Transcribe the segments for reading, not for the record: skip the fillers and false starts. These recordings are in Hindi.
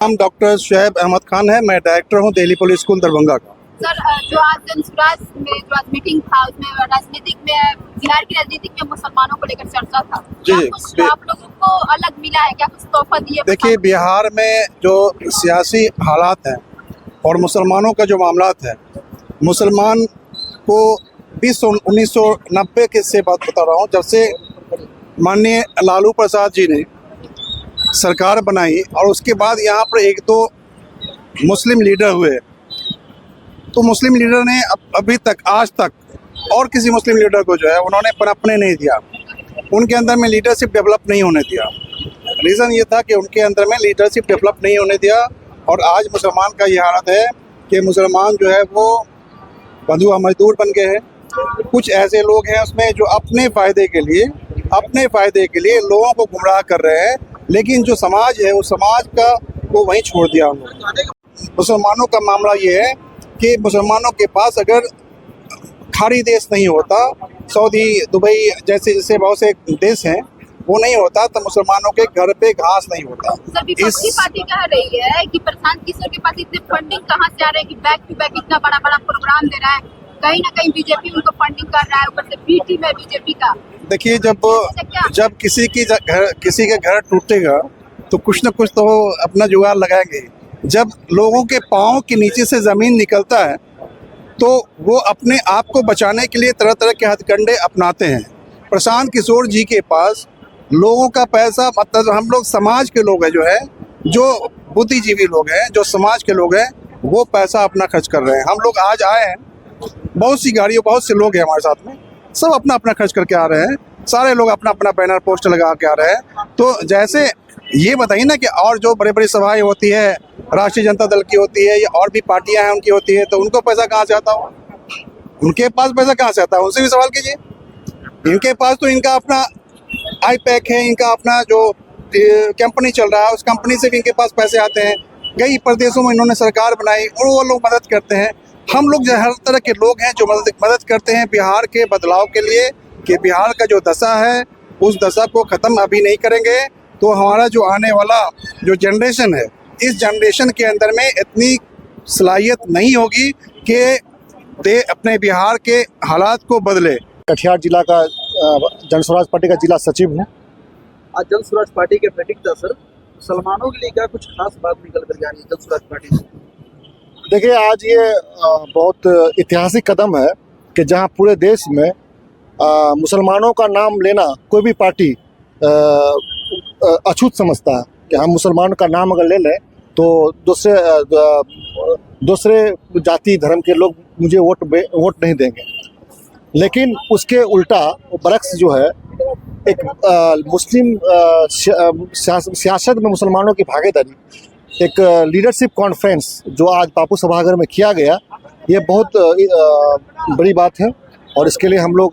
नाम डॉक्टर शुएब अहमद खान है। मैं डायरेक्टर हूं दिल्ली पुलिस स्कूल दरभंगा का। सर, जो आज जनसुराज में जो आज मीटिंग था उसमें राजनीतिक में बिहार की राजनीतिक में मुसलमानों को लेकर चर्चा था। जी, क्या कुछ आप लोगों को अलग मिला है, क्या कुछ तोहफा दिए? देखिए, बिहार में जो सियासी हालात हैं और मुसलमानों का जो मामलात है, मुसलमान को 1990 के से बात बता रहा हूँ, जब से माननीय लालू प्रसाद जी ने सरकार बनाई और उसके बाद यहाँ पर एक दो मुस्लिम लीडर हुए, तो मुस्लिम लीडर ने अभी तक आज तक और किसी मुस्लिम लीडर को जो है उन्होंने पनपने नहीं दिया। उनके अंदर में लीडरशिप डेवलप नहीं होने दिया। रीज़न ये था कि उनके अंदर में लीडरशिप डेवलप नहीं होने दिया। और आज मुसलमान का ये हालत है कि मुसलमान जो है वो बंधुआ मजदूर बन गए हैं। कुछ ऐसे लोग हैं उसमें जो अपने फ़ायदे के लिए लोगों को गुमराह कर रहे हैं, लेकिन जो समाज है वो समाज का वो वहीं छोड़ दिया उन्होंने। मुसलमानों का मामला ये है कि मुसलमानों के पास अगर खाड़ी देश नहीं होता, सऊदी दुबई जैसे बहुत से देश हैं, वो नहीं होता तो मुसलमानों के घर पे घास नहीं होता। सर, विपक्षी पार्टी कह रही है कि प्रशांत किशोर के पास इतने फंडिंग कहाँ से आ रहे हैं कि बैक टू बैक इतना बड़ा बड़ा प्रोग्राम दे रहा है, कहीं ना कहीं बीजेपी उनको फंडिंग कर रहा है, ऊपर से बी टीम है बीजेपी का। देखिए, जब किसी के घर टूटेगा तो कुछ न कुछ तो अपना जुगाड़ लगाएंगे। जब लोगों के पाँव के नीचे से ज़मीन निकलता है तो वो अपने आप को बचाने के लिए तरह तरह के हथकंडे अपनाते हैं। प्रशांत किशोर जी के पास लोगों का पैसा, मतलब हम लोग समाज के लोग हैं, जो बुद्धिजीवी लोग हैं, जो समाज के लोग हैं, वो पैसा अपना खर्च कर रहे हैं। हम लोग आज आए हैं, बहुत सी गाड़ियों, बहुत से लोग हैं हमारे साथ में, सब अपना अपना खर्च करके आ रहे हैं। सारे लोग अपना अपना बैनर पोस्टर लगा के आ रहे हैं। तो जैसे ये बताइए ना कि और जो बड़ी बड़ी सभाएं होती है, राष्ट्रीय जनता दल की होती है या और भी पार्टियां हैं उनकी होती है, तो उनको पैसा कहाँ से आता हो? उनके पास पैसा कहाँ से आता है? उनसे भी सवाल कीजिए। इनके पास तो इनका अपना IPAC है, इनका अपना जो कंपनी चल रहा है, उस कंपनी से भी इनके पास पैसे आते हैं। कई प्रदेशों में इन्होंने सरकार बनाई और वो लोग मदद करते हैं। हम लोग जो हर तरह के लोग हैं जो मदद करते हैं बिहार के बदलाव के लिए, कि बिहार का जो दशा है उस दशा को ख़त्म अभी नहीं करेंगे तो हमारा जो आने वाला जो जनरेशन है, इस जनरेशन के अंदर में इतनी सलाहियत नहीं होगी कि दे अपने बिहार के हालात को बदले। कटिहार जिला का जनसुराज पार्टी का जिला सचिव हूँ। आज जनसुराज पार्टी के मीटिंग था सर, मुसलमानों के लिए क्या कुछ खास बात निकल कर जा रही है जनसुराज पार्टी से? देखिए, आज ये बहुत ऐतिहासिक कदम है कि जहाँ पूरे देश में मुसलमानों का नाम लेना कोई भी पार्टी अछूत समझता है कि हम मुसलमानों का नाम अगर ले लें तो दूसरे जाति धर्म के लोग मुझे वोट नहीं देंगे। लेकिन उसके उल्टा बरक्स जो है, एक मुस्लिम सियासत में मुसलमानों की भागीदारी, एक लीडरशिप कॉन्फ्रेंस जो आज बापू सभागार में किया गया, ये बहुत बड़ी बात है। और इसके लिए हम लोग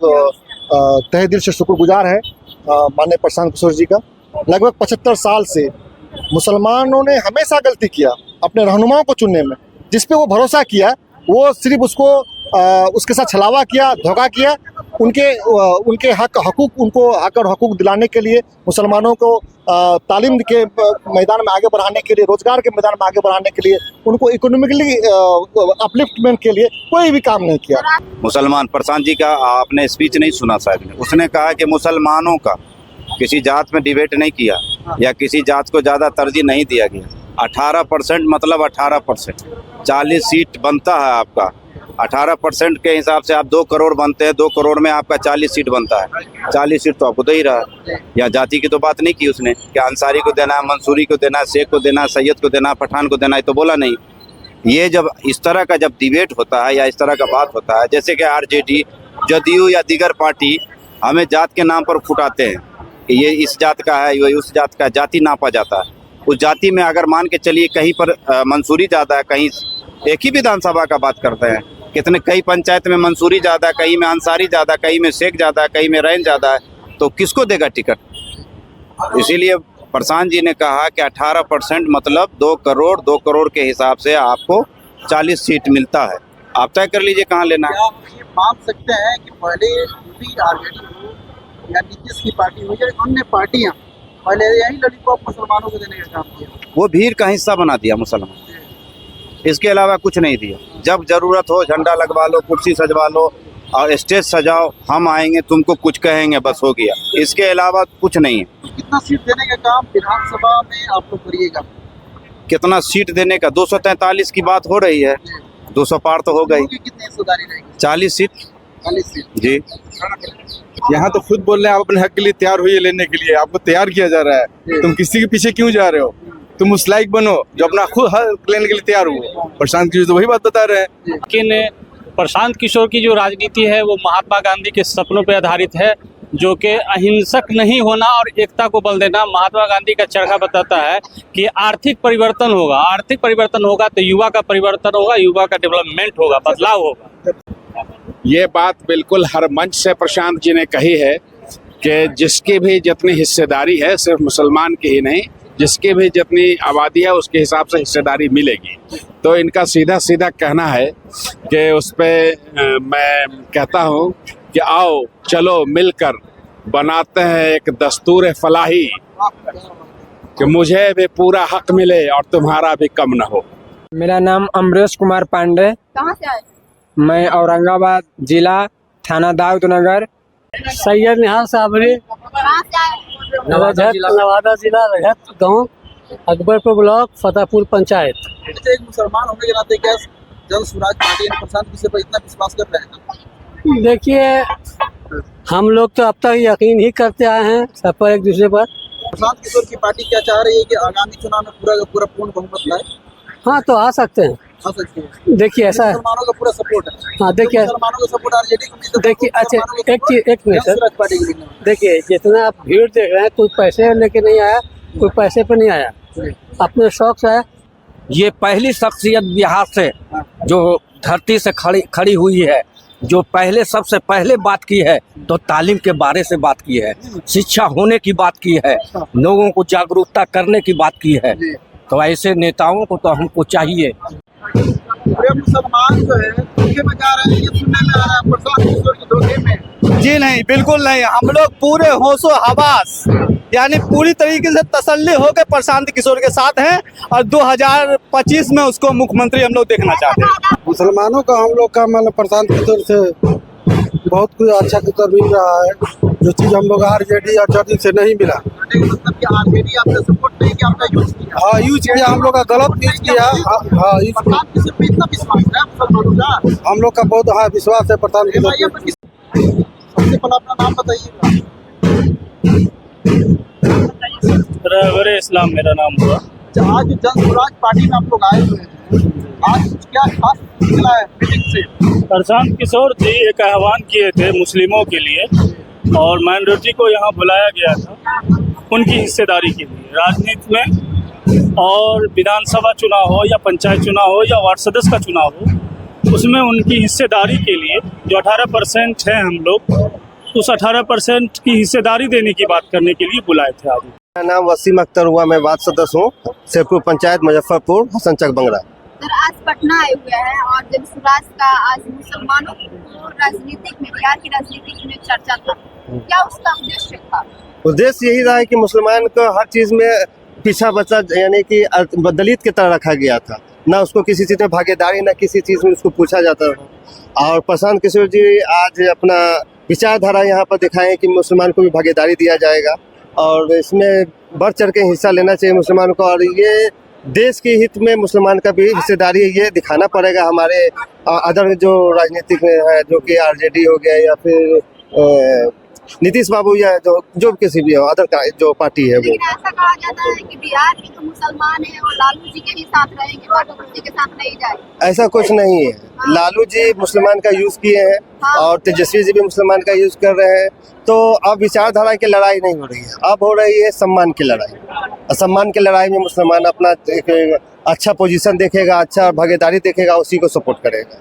तहे दिल से शुक्रगुजार हैं माननीय प्रशांत किशोर जी का। लगभग 75 साल से मुसलमानों ने हमेशा गलती किया अपने रहनुमाओं को चुनने में। जिस पे वो भरोसा किया वो सिर्फ उसके साथ छलावा किया, धोखा किया। उनके हक और हकूक दिलाने के लिए, मुसलमानों को तालीम के मैदान में आगे बढ़ाने के लिए, रोजगार के मैदान में आगे बढ़ाने के लिए, उनको इकोनॉमिकली अपलिफ्टमेंट के लिए कोई भी काम नहीं किया। मुसलमान प्रशांत जी का आपने स्पीच नहीं सुना शायद, उसने कहा कि मुसलमानों का किसी जात में डिबेट नहीं किया या किसी जात को ज़्यादा तरजीह नहीं दिया गया। 18% मतलब 18%, 40 सीट बनता है आपका। 18% के हिसाब से आप 2 करोड़ बनते हैं, 2 करोड़ में आपका 40 सीट बनता है। 40 सीट तो आपको दे ही रहा है। या जाति की तो बात नहीं की उसने कि अंसारी को देना, मंसूरी को देना, शेख को देना, सैयद को देना, पठान को देना, ये तो बोला नहीं। ये जब इस तरह का जब डिबेट होता है या इस तरह का बात होता है, जैसे कि RJD, जदयू या दीगर पार्टी हमें जात के नाम पर फुटाते हैं कि ये इस जात का है, ये उस जात का, जाति नापा जाता है। उस जाति में अगर मान के चलिए कहीं पर मंसूरी ज़्यादा है, कहीं एक ही विधानसभा का बात करते हैं, कई पंचायत में मंसूरी ज़्यादा, कहीं में अंसारी ज़्यादा, कहीं में शेख ज़्यादा, कहीं में रैन ज़्यादा है, तो किसको देगा टिकट? इसीलिए प्रशांत जी ने कहा कि 18% मतलब 2 करोड़ के हिसाब से आपको 40 सीट मिलता है। आप तय कर लीजिए कहाँ लेना है। आप ये मान सकते हैं कि पहले RJD हो या नीतीश की पार्टी हो या अन्य पार्टियां पहले यही लॉलीपॉप मुसलमानों को देने का काम किया। वो भीड़ का हिस्सा बना दिया मुसलमान, इसके अलावा कुछ नहीं दिया। जब जरूरत हो झंडा लगवा लो, कुर्सी सजवा लो और स्टेज सजाओ, हम आएंगे तुमको कुछ कहेंगे, बस हो गया। इसके अलावा कुछ नहीं है। कितना सीट देने का काम विधानसभा में आप लोग करिएगा? कितना सीट देने का? 243 की बात हो रही है, 200 पार तो हो गई। कितनी हिस्सेदारी रहेगी? 40 सीट 40 सीट जी। यहाँ तो खुद बोल रहे हैं आप अपने हक के लिए तैयार हुई लेने के लिए, आपको तैयार किया जा रहा है। तुम किसी के पीछे क्यों जा रहे हो? तुम उस लायक बनो जो अपना खुद हक लेने के लिए तैयार हो। प्रशांत किशोर तो वही बात बता रहे हैं। लेकिन प्रशांत किशोर की जो राजनीति है वो महात्मा गांधी के सपनों पर आधारित है, जो कि अहिंसक नहीं होना और एकता को बल देना। महात्मा गांधी का चरखा बताता है कि आर्थिक परिवर्तन होगा, आर्थिक परिवर्तन होगा तो युवा का परिवर्तन होगा, युवा का डेवलपमेंट होगा, बदलाव होगा। ये बात बिल्कुल हर मंच से प्रशांत जी ने कही है कि जिसकी भी जितनी हिस्सेदारी है, सिर्फ मुसलमान की ही नहीं, जिसकी भी जितनी आबादी है उसके हिसाब से हिस्सेदारी मिलेगी। तो इनका सीधा सीधा कहना है कि उस पर मैं कहता हूँ कि आओ चलो मिलकर बनाते हैं एक दस्तूर फलाही कि मुझे भी पूरा हक मिले और तुम्हारा भी कम न हो। मेरा नाम अमरेश कुमार पांडे, कहाँ से आए? मैं औरंगाबाद जिला, थाना दाऊदनगर। सैयद निहाल साबरी, कहाँ से आए? नवादा जिला, रजत गाँव, अकबरपुर ब्लॉक, फतेहपुर पंचायत। एक मुसलमान होने के नाते क्या जन स्वराज पार्टी यानी प्रशांत किशोर पर इतना विश्वास कर रहे हैं? देखिए, हम लोग तो अब तक यकीन ही करते आए हैं सब पर, एक दूसरे पर। प्रशांत किशोर की पार्टी क्या चाह रही है कि आगामी चुनाव में पूरा का पूरा पूर्ण बहुमत लाए? हाँ, तो आ सकते हैं। आ सकते हैं। देखिए ऐसा है। मुसलमानों का पूरा सपोर्ट है। हाँ देखिए, मुसलमानों का सपोर्ट आरजेडी को मिलता है। देखिए अच्छा एक मिनट सर, स्वराज पार्टी के लिए देखिए जितना आप भीड़ देख रहे हैं, कोई पैसे लेके नहीं आया, कोई पैसे पे नहीं आया, अपने शौक से आया। ये पहली शख्सियत बिहार से जो धरती से खड़ी हुई है, जो पहले सबसे पहले बात की है तो तालीम के बारे से बात की है, शिक्षा होने की बात की है, लोगों को जागरूकता करने की बात की है। तो ऐसे नेताओं को तो हमको चाहिए। पूरे मुसलमान जो है धोखे में जा रहे हैं, ये सुनने में आ रहा है प्रशांत किशोर के धोखे में। जी नहीं, बिल्कुल नहीं। हम लोग पूरे होशो हवास यानी पूरी तरीके से तसल्ली होकर प्रशांत किशोर के साथ हैं और 2025 में उसको मुख्यमंत्री हम लोग देखना चाहते हैं। मुसलमानों का हम लोग का मतलब प्रशांत किशोर से बहुत कुछ अच्छा कुछ मिल रहा है, जो चीज़ हम लोग आरजेडी और जदयू से नहीं मिला। मतलब कि आरजेडी आपने सपोर्ट नहीं किया, आपका यूज किया। हाँ, यूज किया, हम लोग का गलत यूज किया। हाँ, यूज किया। प्रशांत किशोर पे इतना विश्वास है मुसलमानों का? हम लोग का बहुत हाँ विश्वास है प्रशांत किशोर पे। सबसे पहले अपना नाम बताइएगा। रहबर इस्लाम मेरा नाम हुआ। आज जन स्वराज पार्टी में आप लोग आए हुए हैं, आज क्या खास निकला है मीटिंग से? प्रशांत किशोर जी एक आह्वान किए थे मुस्लिमों के लिए और माइनॉरिटी को यहाँ बुलाया गया था उनकी हिस्सेदारी के लिए राजनीति में, और विधानसभा चुनाव हो या पंचायत चुनाव हो या वार्ड सदस्य का चुनाव हो, उसमें उनकी हिस्सेदारी के लिए जो 18% है, हम लोग उस 18% की हिस्सेदारी देने की बात करने के लिए बुलाए थे आज। मेरा नाम वसीम अख्तर हुआ, मैं वार्ड सदस्य हूँ, शेरपुर पंचायत, मुजफ्फरपुर, हसनचक, बंगरा। सर, आज पटना आए हुए हैं और जन स्वराज का आज मुसलमानों को राजनीतिक में, बिहार की राजनीतिक में चर्चा था, क्या उसका उद्देश्य था? उद्देश्य यही रहा है कि मुसलमान को हर चीज़ में पीछा बचा, यानी कि दलित की तरह रखा गया था, ना उसको किसी चीज़ में भागीदारी, ना किसी चीज़ में उसको पूछा जाता था। और प्रशांत किशोर जी आज अपना विचारधारा यहाँ पर दिखाएं कि मुसलमान को भी भागीदारी दिया जाएगा और इसमें बढ़ चढ़ के हिस्सा लेना चाहिए मुसलमान को, और ये देश के हित में मुसलमान का भी हिस्सेदारी ये दिखाना पड़ेगा हमारे अदर जो राजनीतिक में है, जो कि आरजेडी हो गया या फिर नीतीश बाबू या जो किसी भी हो अदर का जो पार्टी है वो। लेकिन ऐसा कहा जाता है कि बिहार के जो मुसलमान है वो लालू जी के ही साथ रहेंगे, बाकी किसी के साथ नहीं जाएंगे। ऐसा कुछ नहीं है। लालू जी मुसलमान का यूज किए हैं और तेजस्वी जी भी मुसलमान का यूज कर रहे हैं, तो अब विचारधारा की लड़ाई नहीं हो रही है, अब हो रही है सम्मान की लड़ाई। सम्मान की लड़ाई में मुसलमान अपना एक अच्छा पोजीशन देखेगा, अच्छा भागीदारी देखेगा, उसी को सपोर्ट करेगा।